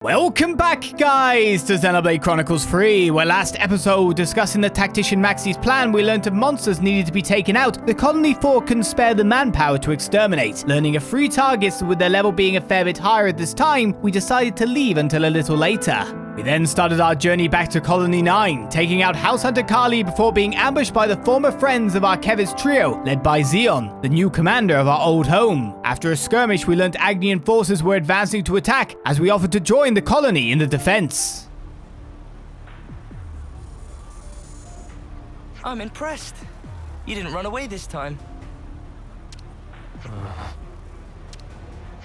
Welcome back, guys, to Xenoblade Chronicles 3, where last episode, discussing the tactician Maxi's plan, we learned that monsters needed to be taken out. The Colony 4 couldn't spare the manpower to exterminate. Learning of 3 targets with their level being a fair bit higher at this time, we decided to leave until a little later. We then started our journey back to Colony 9, taking out House Hunter Kali before being ambushed by the former friends of our Kevis trio, led by Zeon, the new commander of our old home. After a skirmish, we learned Agnian forces were advancing to attack, as we offered to join the colony in the defense. I'm impressed. You didn't run away this time.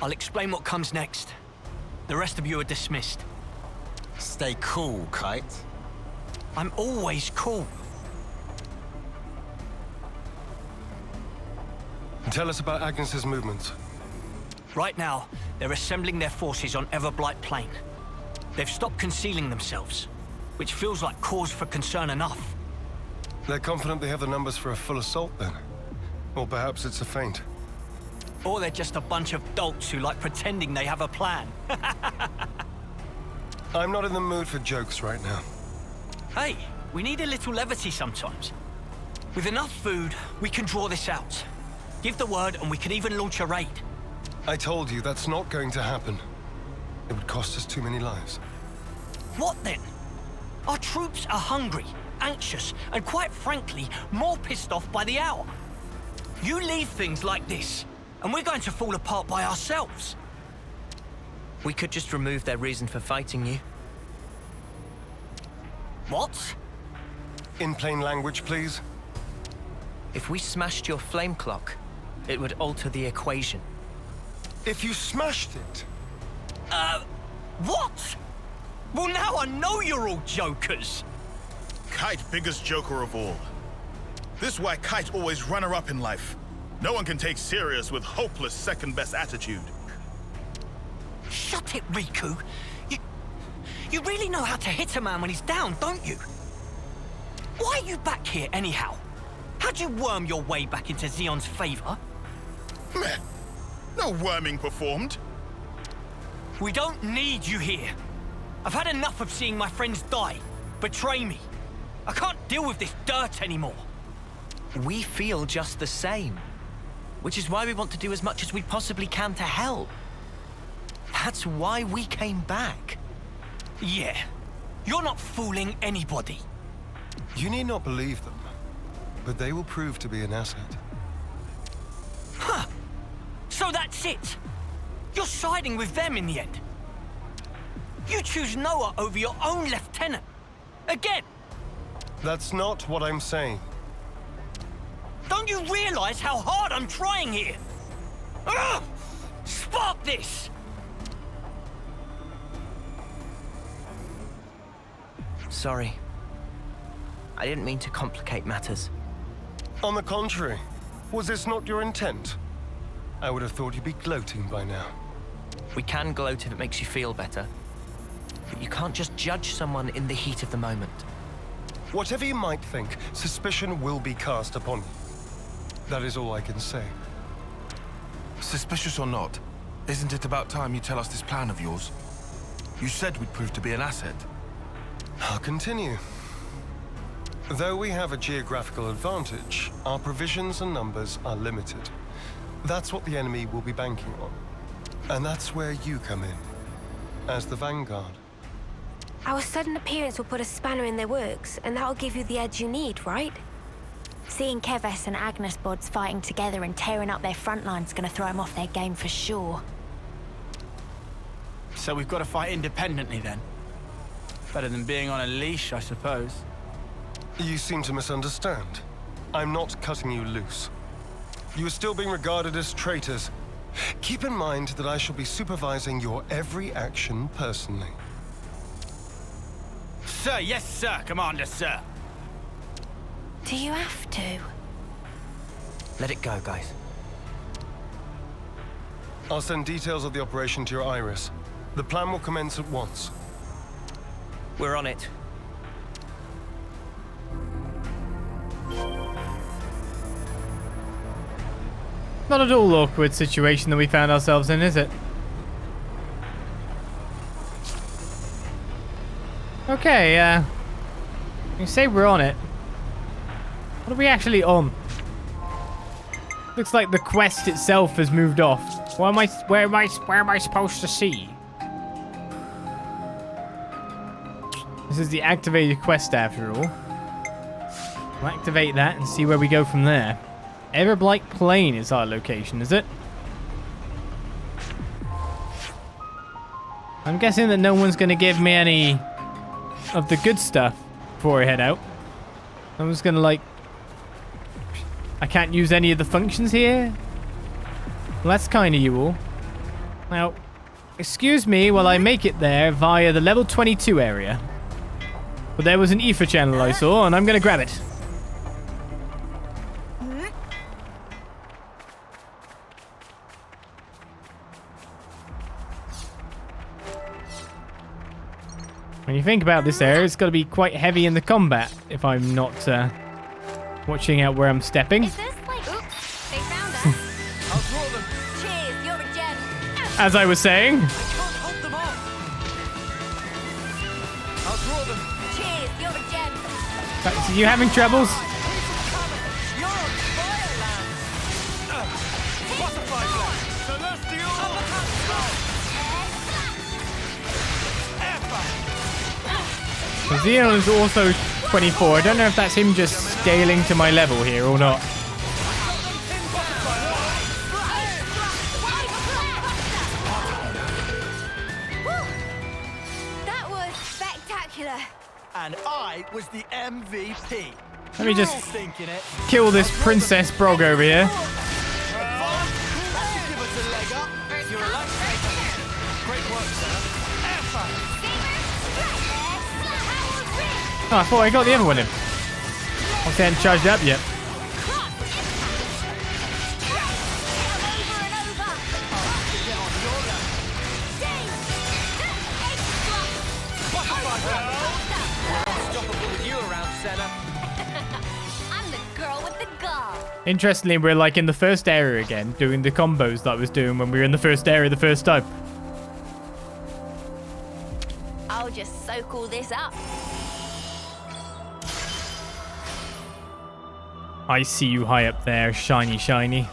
I'll explain what comes next. The rest of you are dismissed. Stay cool, Kite. I'm always cool. Tell us about Agnes's movements. Right now, they're assembling their forces on Everblight Plain. They've stopped concealing themselves, which feels like cause for concern enough. They're confident they have the numbers for a full assault, then? Or perhaps it's a feint. Or they're just a bunch of dolts who like pretending they have a plan. I'm not in the mood for jokes right now. Hey, we need a little levity sometimes. With enough food, we can draw this out. Give the word and we can even launch a raid. I told you that's not going to happen. It would cost us too many lives. What then? Our troops are hungry, anxious, and quite frankly, more pissed off by the hour. You leave things like this, and we're going to fall apart by ourselves. We could just remove their reason for fighting you. What? In plain language, please. If we smashed your flame clock, it would alter the equation. If you smashed it. What? Well, now I know you're all jokers. Kite, biggest joker of all. This is why Kite always runner-up in life. No one can take serious with hopeless second-best attitude. Shut it, Riku. You really know how to hit a man when he's down, don't you? Why are you back here anyhow? How'd you worm your way back into Zeon's favor? Meh. No worming performed. We don't need you here. I've had enough of seeing my friends die, betray me. I can't deal with this dirt anymore. We feel just the same, which is why we want to do as much as we possibly can to help. That's why we came back. Yeah, you're not fooling anybody. You need not believe them, but they will prove to be an asset. Huh. So that's it. You're siding with them in the end. You choose Noah over your own lieutenant. Again. That's not what I'm saying. Don't you realize how hard I'm trying here? Ugh! Spark this! Sorry. I didn't mean to complicate matters. On the contrary, was this not your intent? I would have thought you'd be gloating by now. We can gloat if it makes you feel better. But you can't just judge someone in the heat of the moment. Whatever you might think, suspicion will be cast upon you. That is all I can say. Suspicious or not, isn't it about time you tell us this plan of yours? You said we'd prove to be an asset. I'll continue. Though we have a geographical advantage, our provisions and numbers are limited. That's what the enemy will be banking on. And that's where you come in, as the vanguard. Our sudden appearance will put a spanner in their works, and that'll give you the edge you need, right? Seeing Kevis and Agnes bods fighting together and tearing up their front line's gonna throw them off their game for sure. So we've got to fight independently then? Better than being on a leash, I suppose. You seem to misunderstand. I'm not cutting you loose. You are still being regarded as traitors. Keep in mind that I shall be supervising your every action personally. Sir, yes, sir, Commander, sir. Do you have to? Let it go, guys. I'll send details of the operation to your iris. The plan will commence at once. We're on it. Not at all awkward situation that we found ourselves in, is it? Okay, you say we're on it. What are we actually on? Looks like the quest itself has moved off. Where am I supposed to see? This is the activated quest after all. We'll activate that and see where we go from there. Everblight Plain is our location, is it? I'm guessing that no one's going to give me any of the good stuff before I head out. I'm just going to like... I can't use any of the functions here? Well, that's kind of you all. Now, excuse me while I make it there via the level 22 area. But there was an ether channel I saw, and I'm going to grab it. When you think about this area, it's got to be quite heavy in the combat if I'm not watching out where I'm stepping. Is this like... Oops, they found us. I'll draw them. Cheers, you're a gem. As I was saying. Can't hold them off. I'll draw them. Cheers, you're a gem. Are you having troubles? You're on Fireland. Butterfly blast. Celestial. Zeon is also 24. I don't know if that's him just scaling to my level here or not. That was spectacular. And I was the MVP. Let me just Thinking it. kill this Princess Brog over here. Give us a leg up. You're a lifesaver. Great work, sir. Oh, I thought I got the other one in. I hadn't charged up yet. I'm the girl with the gall. Interestingly, we're like in the first area again, doing the combos that I was doing when we were in the first area the first time. I'll just soak all this up. I see you high up there, shiny, shiny.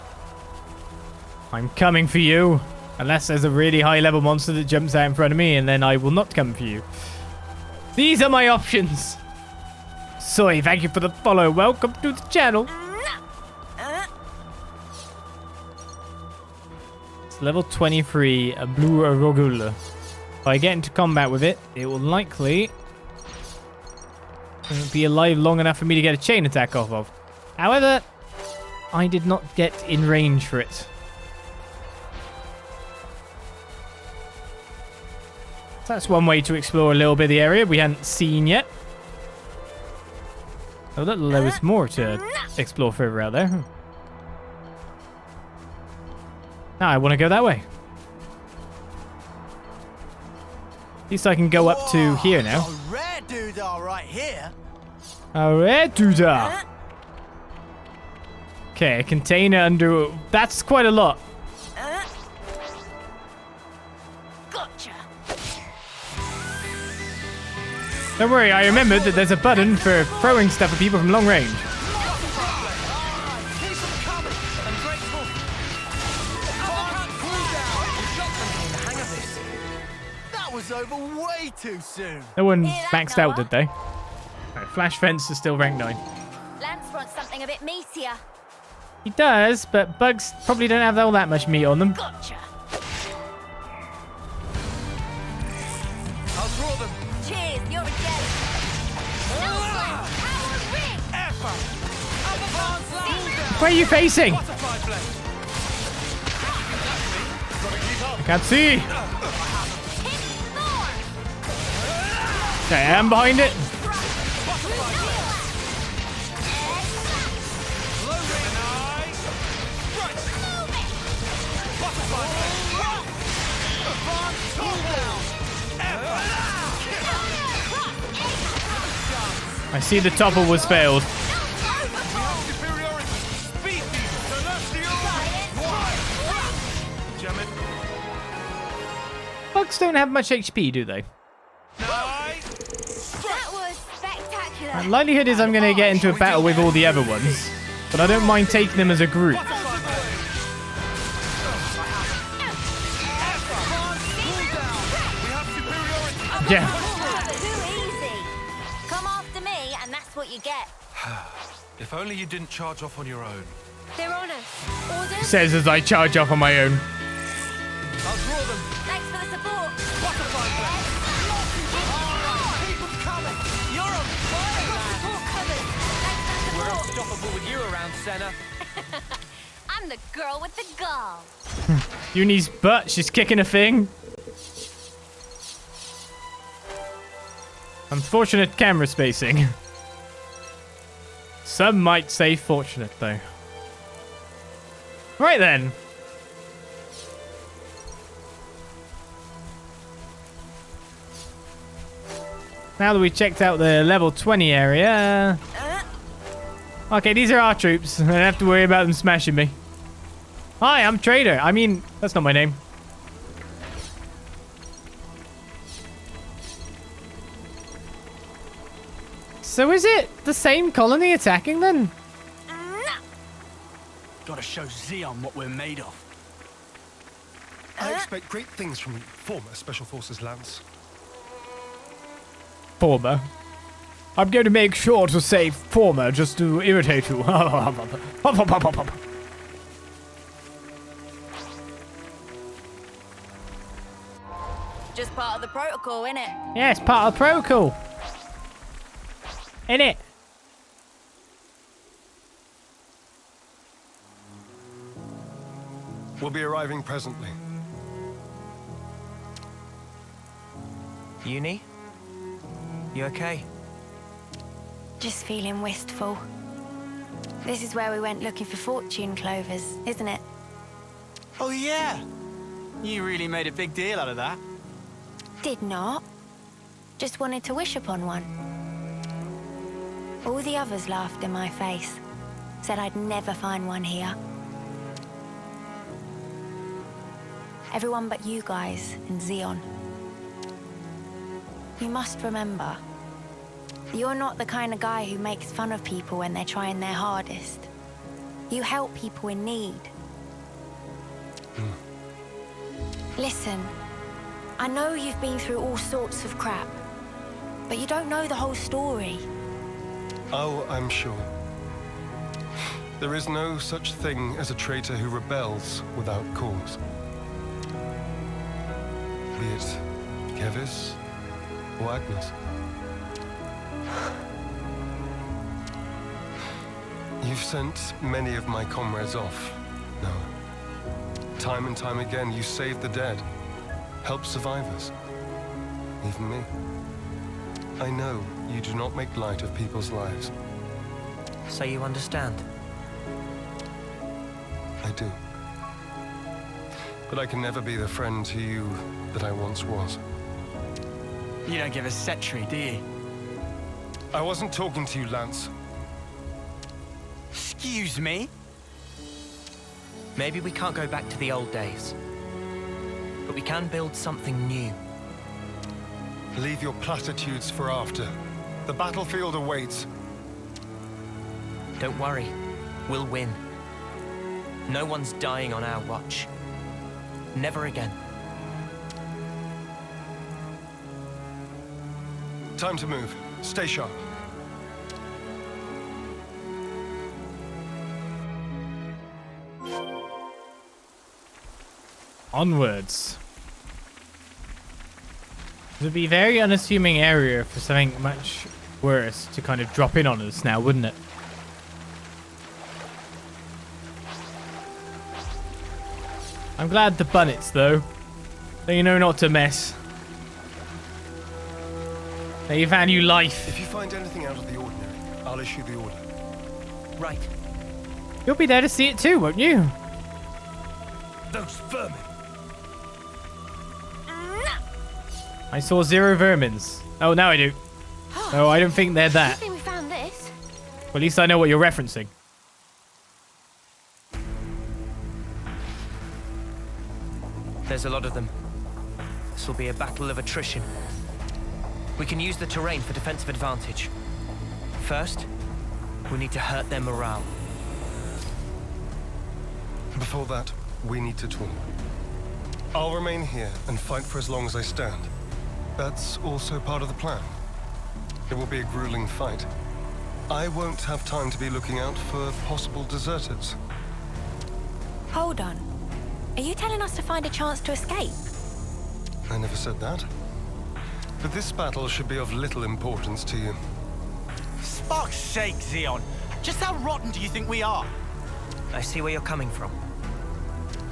I'm coming for you. Unless there's a really high level monster that jumps out in front of me, and then I will not come for you. These are my options. Soy, thank you for the follow. Welcome to the channel. It's level 23, a blue Arogula. If I get into combat with it, it will likely be alive long enough for me to get a chain attack off of. However, I did not get in range for it. So that's one way to explore a little bit of the area we hadn't seen yet. Oh, look, there was more to explore further out there. Now I want to go that way. At least I can go up to here now. A rare doodah right here. A rare doodah. Okay, a container under... That's quite a lot. Gotcha. Don't worry, I remembered that there's a button for throwing stuff at people from long range. That was over way too soon. No one Hear that, maxed out, Noah? did they? Right, Flash Fence is still rank 9. Lance wants something a bit meatier. He does, but bugs probably don't have all that much meat on them. Gotcha. I'll draw them. Cheers, you're a gem. Power ring. Where are you facing? Butterfly blade. I can't see. Okay, I'm behind it. I see the topple was failed. Bugs don't have much HP, do they? That was spectacular. And likelihood is I'm going to get into a battle with all the other ones. But I don't mind taking them as a group. Yeah. Too easy. Come after me, and that's what you get. If only you didn't charge off on your own. They're on us. Orders? Says as I charge off on my own. I'll draw them. Thanks for the support. Butterfly blade. Keep them coming. You're on fire, man. Support covered. Thanks for the We're support. unstoppable with you around, Senna. I'm the girl with the gall. Uni's butt. She's kicking a thing. Unfortunate camera spacing. Some might say fortunate, though. Right then. Now that we've checked out the level 20 area... Okay, these are our troops. I don't have to worry about them smashing me. Hi, I'm Trader. I mean, that's not my name. So is it the same colony attacking then? Gotta show Zeon what we're made of. I expect great things from former Special Forces Lance. Former. I'm going to make sure to say former just to irritate you. Just part of the protocol, innit? Yeah, it's part of the protocol. Innit? We'll be arriving presently. Uni? You okay? Just feeling wistful. This is where we went looking for fortune clovers, isn't it? Oh, yeah. You really made a big deal out of that. Did not. Just wanted to wish upon one. All the others laughed in my face. Said I'd never find one here. Everyone but you guys and Zeon. You must remember, you're not the kind of guy who makes fun of people when they're trying their hardest. You help people in need. Listen, I know you've been through all sorts of crap, but you don't know the whole story. Oh, I'm sure. There is no such thing as a traitor who rebels without cause. Be it Kevis or Agnes. You've sent many of my comrades off, Noah. Time and time again, you saved the dead, helped survivors, even me. I know you do not make light of people's lives. So you understand? I do. But I can never be the friend to you that I once was. You don't give a set tree, do you? I wasn't talking to you, Lance. Excuse me? Maybe we can't go back to the old days. But we can build something new. Leave your platitudes for after. The battlefield awaits. Don't worry. We'll win. No one's dying on our watch. Never again. Time to move. Stay sharp. Onwards. It would be a very unassuming area for something much worse to kind of drop in on us now, wouldn't it? I'm glad the bunnets, though. So you know not to mess. They value life. If you find anything out of the ordinary, I'll issue the order. Right. You'll be there to see it too, won't you? Those vermin! I saw 0 vermins. Oh, now I do. Oh, I don't think they're I that. think we found this. Well, at least I know what you're referencing. There's a lot of them. This will be a battle of attrition. We can use the terrain for defensive advantage. First, we need to hurt their morale. Before that, we need to talk. I'll remain here and fight for as long as I stand. That's also part of the plan. It will be a grueling fight. I won't have time to be looking out for possible deserters. Hold on. Are you telling us to find a chance to escape? I never said that. But this battle should be of little importance to you. Spark's sake, Zeon. Just how rotten do you think we are? I see where you're coming from.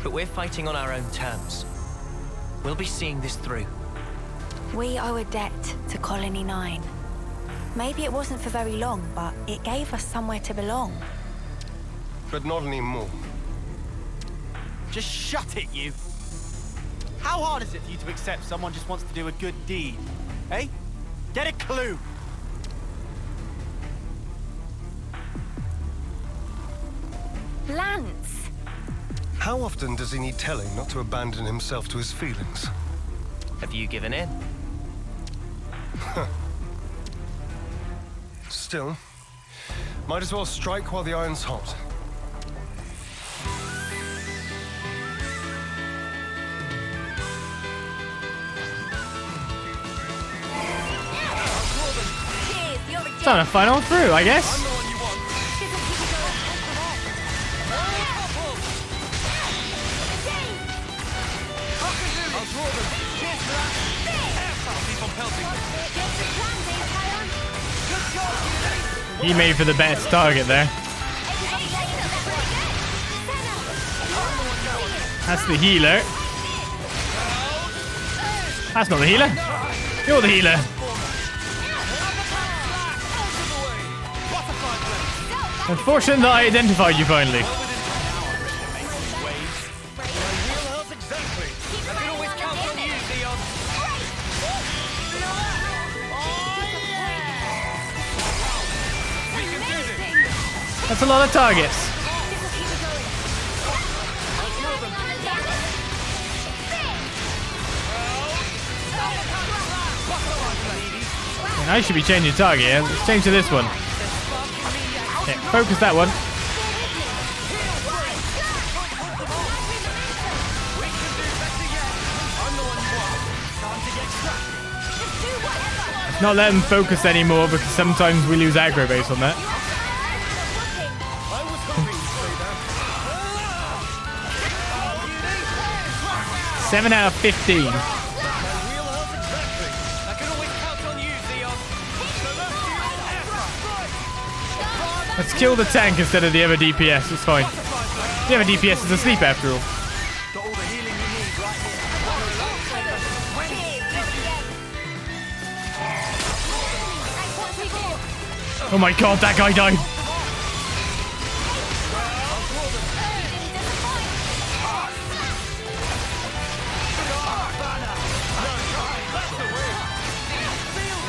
But we're fighting on our own terms. We'll be seeing this through. We owe a debt to Colony 9. Maybe it wasn't for very long, but it gave us somewhere to belong. But not anymore. Just shut it, you. How hard is it for you to accept someone just wants to do a good deed? Eh? Get a clue. Lance! How often does he need telling not to abandon himself to his feelings? Have you given in? Still, might as well strike while the iron's hot. Time to fight on through, I guess. He made for the best target there. That's the healer. That's not the healer. You're the healer. Unfortunate that I identified you finally. That's a lot of targets. And I should be changing target here. Let's change to this one. Yeah, focus that one. Let's not let them focus anymore because sometimes we lose aggro based on that. 7 out of 15. Let's kill the tank instead of the other DPS. It's fine. The other DPS is asleep after all. Oh my god, that guy died.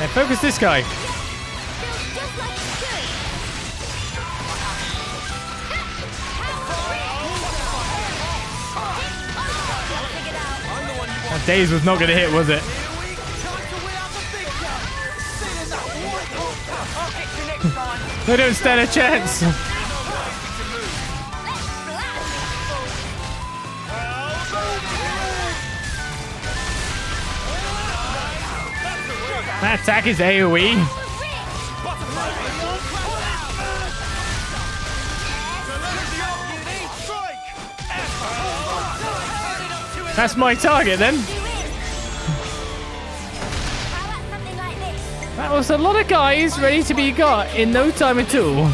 Hey, focus this guy. That Daze was not going to hit, was it? They don't stand a chance. That attack is AoE. That's my target then. That was a lot of guys ready to be got in no time at all.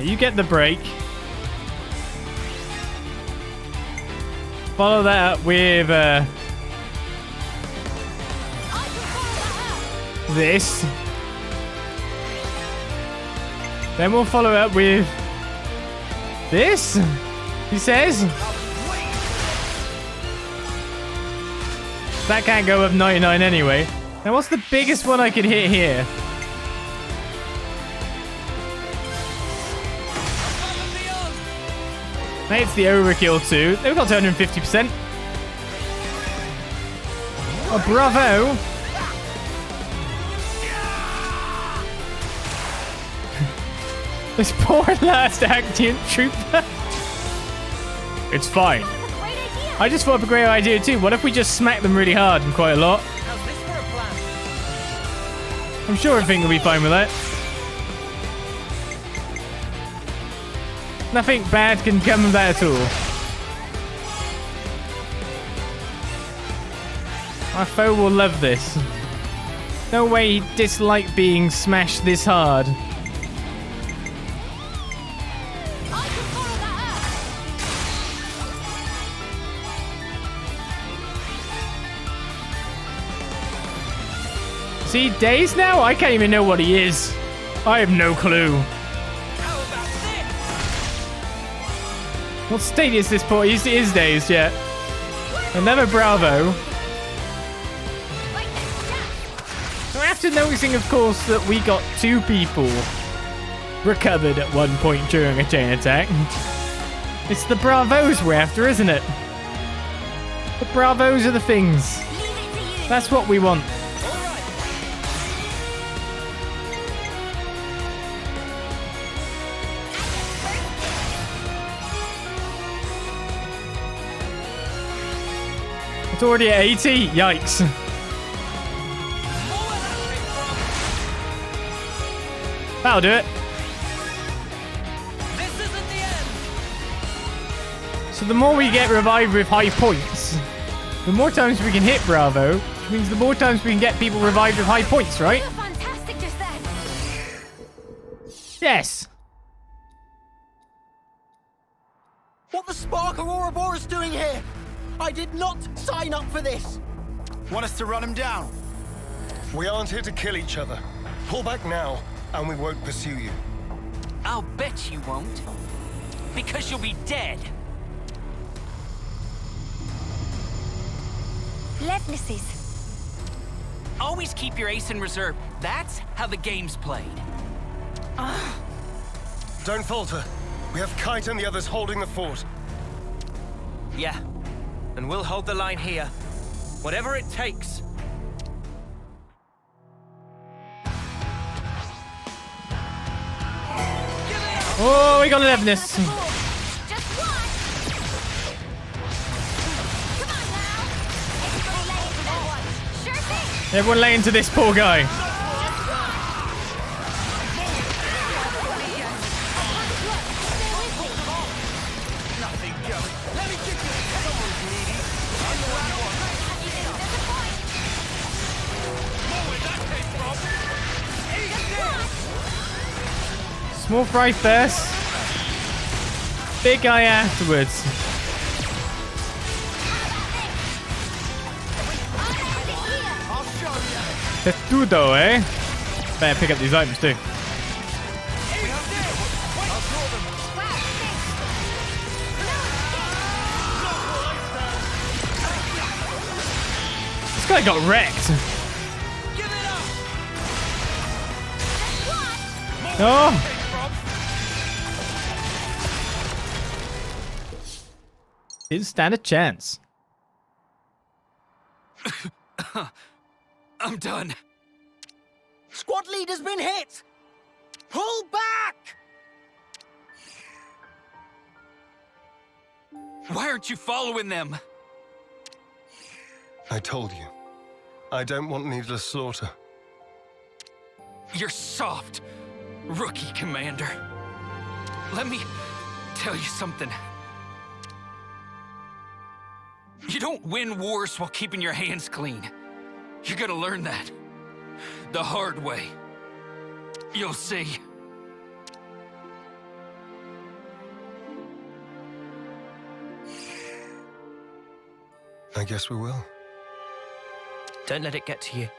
You get the break. Follow that up with this. Then we'll follow up with this, he says. That can't go up 99 anyway. Now what's the biggest one I can hit here? It's the overkill too. They've got 250%. Oh, bravo. This poor last Agnian trooper. It's fine. I just thought of a great idea too. What if we just smack them really hard and quite a lot? How's this for a plan? I'm sure everything will be fine with that. Nothing bad can come of that at all. My foe will love this. No way he'd dislike being smashed this hard. See, Days now? I can't even know what he is. I have no clue. What state is this port? He is Days, yeah. Another Bravo. So after noticing, of course, that we got 2 people recovered at one point during a chain attack. It's the Bravos we're after, isn't it? The Bravos are the things. That's what we want. It's already at 80. Yikes. That'll do it. This isn't the end. So the more we get revived with high points, the more times we can hit Bravo, which means the more times we can get people revived with high points, right? Fantastic just then. Yes. What the spark are Ouroboros doing here? I did not sign up for this. Want us to run him down? We aren't here to kill each other. Pull back now, and we won't pursue you. I'll bet you won't. Because you'll be dead. Levnesses. Always keep your ace in reserve. That's how the game's played. Don't falter. We have Kite and the others holding the fort. Yeah. And we'll hold the line here. Whatever it takes. Oh, we got 11. Just one. Come on now. Everybody lay into that one. Sure thing. Everyone lay into this poor guy. Small fry first. Big guy afterwards. Testudo, eh? Better pick up these items too. This guy got wrecked. Oh! Didn't stand a chance. I'm done. Squad leader's been hit. Pull back. Why aren't you following them? I told you. I don't want needless slaughter. You're soft, rookie commander. Let me tell you something. You don't win wars while keeping your hands clean. You're gonna learn that. The hard way. You'll see. I guess we will. Don't let it get to you.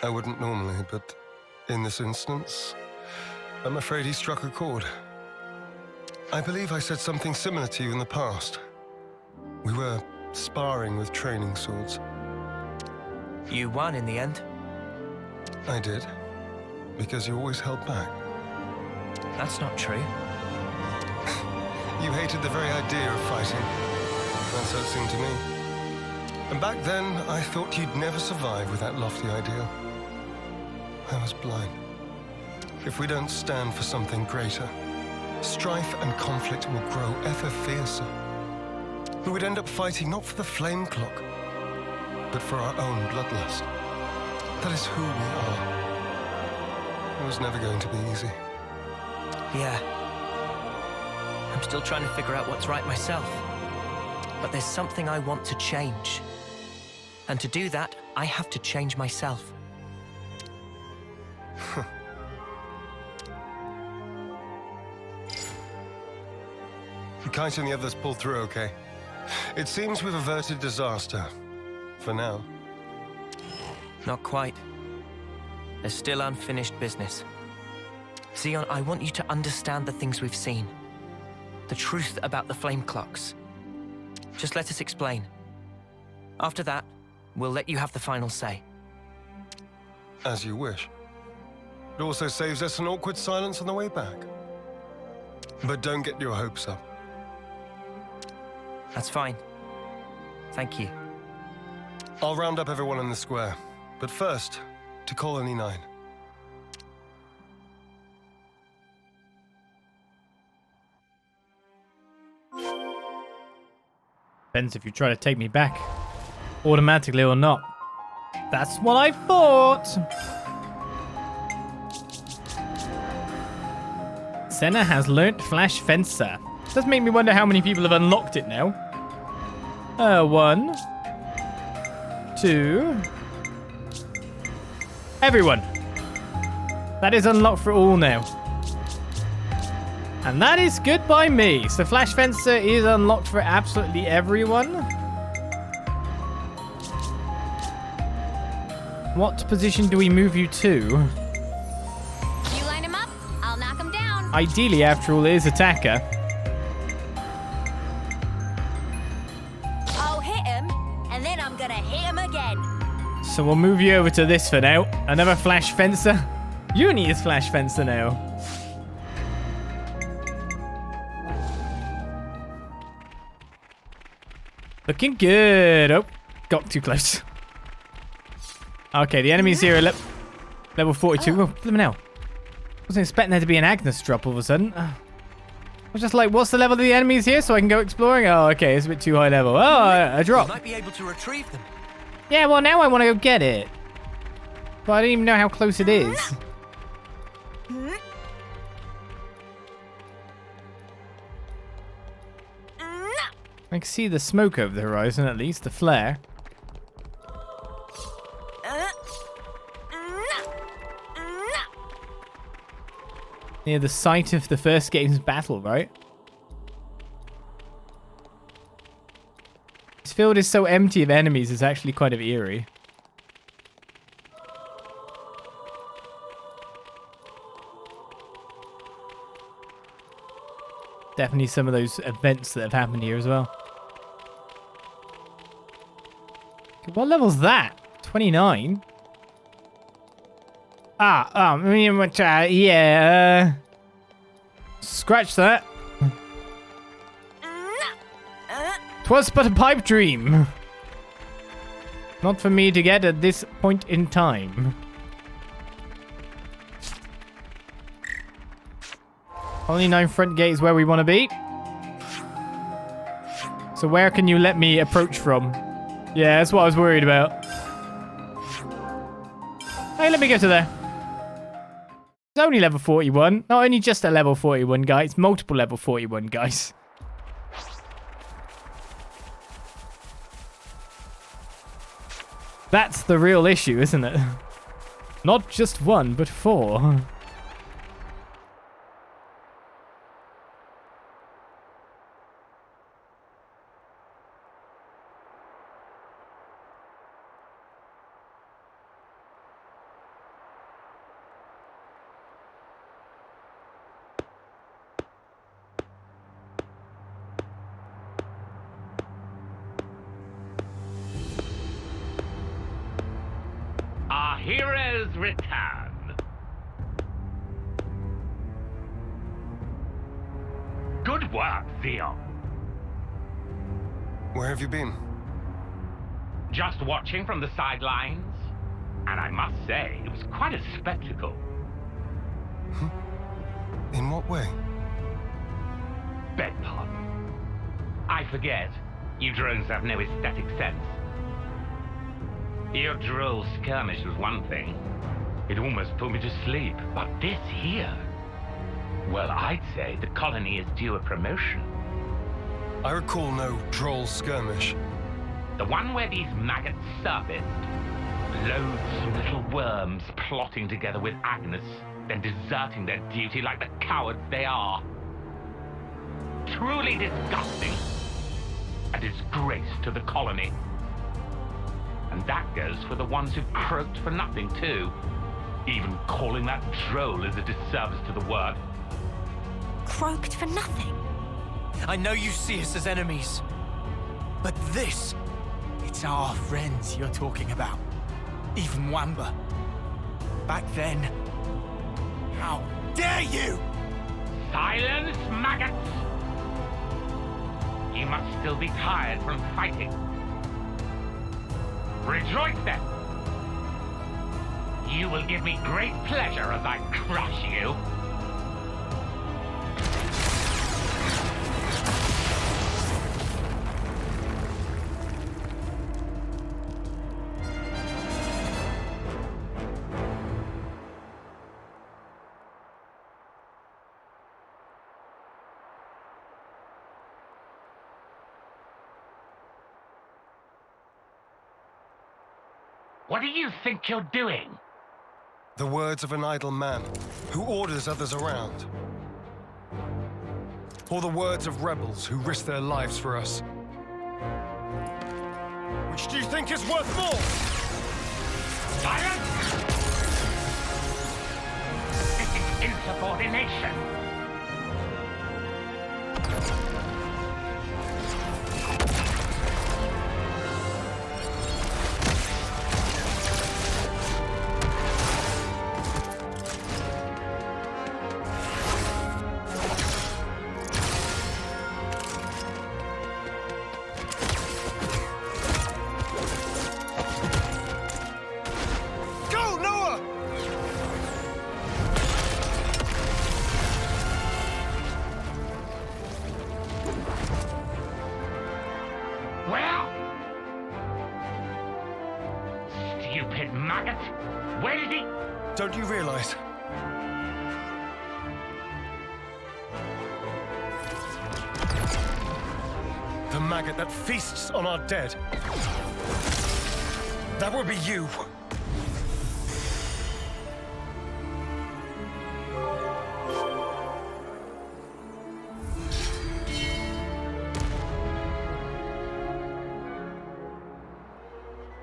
I wouldn't normally, but in this instance, I'm afraid he struck a chord. I believe I said something similar to you in the past. We were sparring with training swords. You won in the end. I did, because you always held back. That's not true. You hated the very idea of fighting. That's so it seemed to me. And back then, I thought you'd never survive with that lofty ideal. I was blind. If we don't stand for something greater, strife and conflict will grow ever fiercer. We would end up fighting not for the flame clock, but for our own bloodlust. That is who we are. It was never going to be easy. Yeah. I'm still trying to figure out what's right myself. But there's something I want to change. And to do that, I have to change myself. Kite and the others pulled through okay. It seems we've averted disaster. For now. Not quite. There's still unfinished business. Zeon, I want you to understand the things we've seen. The truth about the flame clocks. Just let us explain. After that, we'll let you have the final say. As you wish. It also saves us an awkward silence on the way back. But don't get your hopes up. That's fine. Thank you. I'll round up everyone in the square. But first, to Colony 9. Depends if you try to take me back automatically or not. That's what I thought. Senna has learnt Flash Fencer. Does make me wonder how many people have unlocked it now. 1, 2. Everyone. That is unlocked for all now. And that is good by me. So Flash Fencer is unlocked for absolutely everyone. What position do we move you to? You line him up, I'll knock him down. Ideally, after all, it is attacker. I'll hit him, and then I'm gonna hit him again. So we'll move you over to this for now. Another Flash Fencer. Uni is Flash Fencer now. Looking good. Oh, got too close. Okay, the enemies here are level 42. Oh, let me know. Wasn't expecting there to be an Agnes drop all of a sudden. I was just like, what's the level of the enemies here so I can go exploring? Oh, okay, it's a bit too high level. Oh, a drop. You might be able to retrieve them. Yeah, well, now I want to go get it. But I don't even know how close it is. I can see the smoke over the horizon, at least, the flare. Near the site of the first game's battle, right? This field is so empty of enemies, it's actually kind of eerie. Definitely some of those events that have happened here as well. Okay, what level's that? 29? Yeah. Scratch that. 'Twas but a pipe dream. Not for me to get at this point in time. Only 9 front gate is where we want to be. So where can you let me approach from? Yeah, that's what I was worried about. Hey, let me go to there. It's only level 41. Not only just a level 41 guy, it's multiple level 41 guys. That's the real issue, isn't it? Not just 1, but 4. Our heroes return. Good Good work, Zeon. Where have you been? Just watching from the sidelines. And I must say, it was quite a spectacle. In what way? Beg pardon. I forget. You drones have no aesthetic sense. Your droll skirmish was one thing. It almost put me to sleep. But this here... Well, I'd say the colony is due a promotion. I recall no droll skirmish. The one where these maggots surfaced. Loads of little worms plotting together with Agnes, then deserting their duty like the cowards they are. Truly disgusting. A disgrace to the colony. And that goes for the ones who croaked for nothing, too. Even calling that droll is a disservice to the word. Croaked for nothing? I know you see us as enemies. But this... It's our friends you're talking about. Even Wamba. Back then... How dare you! Silence, maggots! You must still be tired from fighting. Rejoice then! You will give me great pleasure as I crush you. What do you think you're doing? The words of an idle man who orders others around. Or the words of rebels who risk their lives for us. Which do you think is worth more? Silence! This is insubordination. Stupid maggot! Where did he... Don't you realize? The maggot that feasts on our dead. That would be you.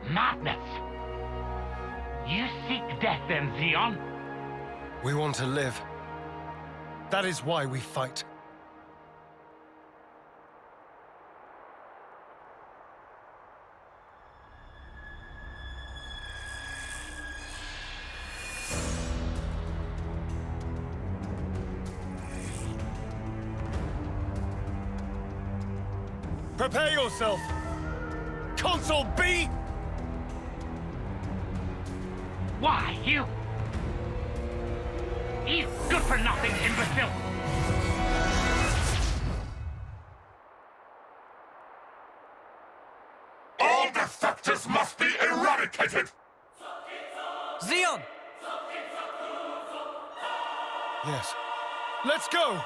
Madness! You seek death then, Zeon? We want to live. That is why we fight. Prepare yourself! Console B! Why, you... You good-for-nothing imbecile! All defectors must be eradicated! Zeon! Yes. Let's go!